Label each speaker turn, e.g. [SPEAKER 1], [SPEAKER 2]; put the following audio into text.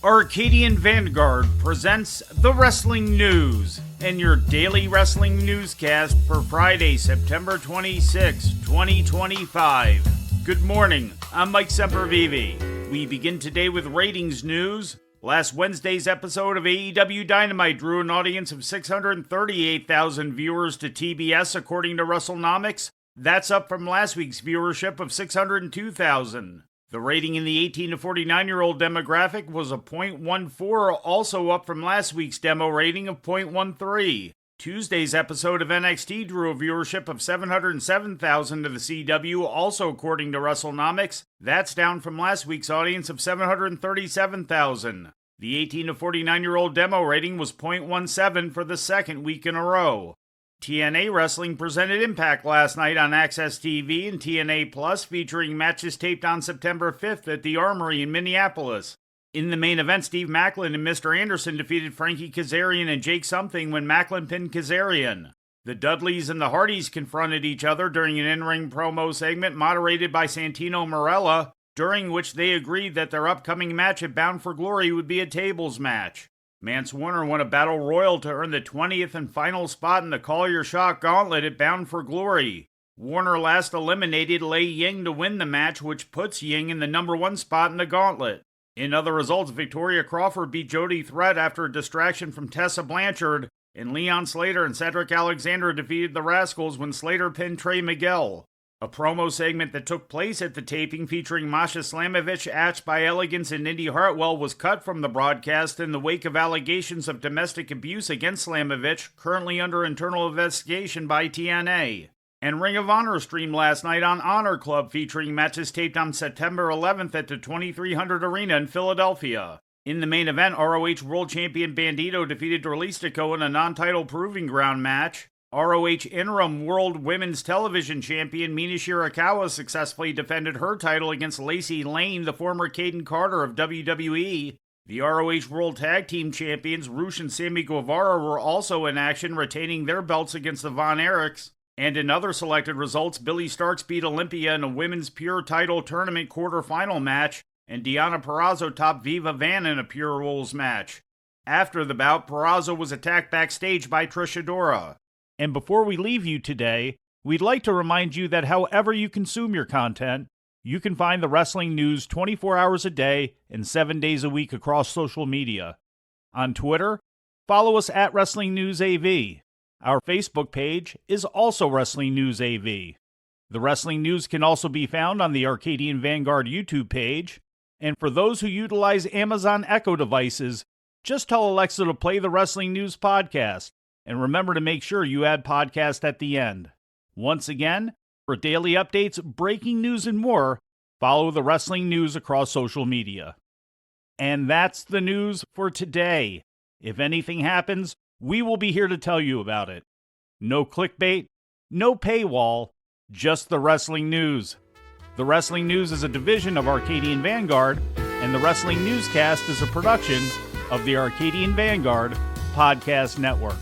[SPEAKER 1] Arcadian Vanguard presents the Wrestling News and your daily wrestling newscast for Friday, September 26, 2025. Good morning, I'm Mike Sempervive. We begin today with ratings news. Last Wednesday's episode of AEW Dynamite drew an audience of 638,000 viewers to TBS according to WrestleNomics. That's up from last week's viewership of 602,000. The rating in the 18 to 49-year-old demographic was a .14, also up from last week's demo rating of .13. Tuesday's episode of NXT drew a viewership of 707,000 to the CW, also according to WrestleNomics. That's down from last week's audience of 737,000. The 18 to 49-year-old demo rating was .17 for the second week in a row. TNA Wrestling presented Impact last night on Access TV and TNA Plus, featuring matches taped on September 5th at the Armory in Minneapolis. In the main event, Steve Maclin and Mr. Anderson defeated Frankie Kazarian and Jake Something when Maclin pinned Kazarian. The Dudleys and the Hardys confronted each other during an in-ring promo segment moderated by Santino Marella, during which they agreed that their upcoming match at Bound for Glory would be a tables match. Mance Warner won a battle royal to earn the 20th and final spot in the Call Your Shot Gauntlet at Bound for Glory. Warner last eliminated Lei Ying to win the match, which puts Ying in the number 1 spot in the gauntlet. In other results, Victoria Crawford beat Jody Threat after a distraction from Tessa Blanchard, and Leon Slater and Cedric Alexander defeated the Rascals when Slater pinned Trey Miguel. A promo segment that took place at the taping featuring Masha Slamovich, Ash by Elegance, and Indy Hartwell was cut from the broadcast in the wake of allegations of domestic abuse against Slamovich, currently under internal investigation by TNA. And Ring of Honor streamed last night on Honor Club, featuring matches taped on September 11th at the 2300 Arena in Philadelphia. In the main event, ROH World Champion Bandito defeated Dralistico in a non-title Proving Ground match. ROH Interim World Women's Television Champion Mina Shirakawa successfully defended her title against Lacey Lane, the former Caden Carter of WWE. The ROH World Tag Team Champions Rush and Sammy Guevara were also in action, retaining their belts against the Von Erichs. And in other selected results, Billy Starks beat Olympia in a Women's Pure Title Tournament quarterfinal match, and Deonna Purrazzo topped Viva Van in a Pure Rules match. After the bout, Purrazzo was attacked backstage by Trish Adora. And before we leave you today, we'd like to remind you that however you consume your content, you can find the wrestling news 24 hours a day and 7 days a week across social media. On Twitter, follow us at Wrestling News AV. Our Facebook page is also Wrestling News AV. The Wrestling News can also be found on the Arcadian Vanguard YouTube page. And for those who utilize Amazon Echo devices, just tell Alexa to play the Wrestling News podcast. And remember to make sure you add podcast at the end. Once again, for daily updates, breaking news, and more, follow the Wrestling News across social media. And that's the news for today. If anything happens, we will be here to tell you about it. No clickbait, no paywall, just the Wrestling News. The Wrestling News is a division of Arcadian Vanguard, and the Wrestling Newscast is a production of the Arcadian Vanguard Podcast Network.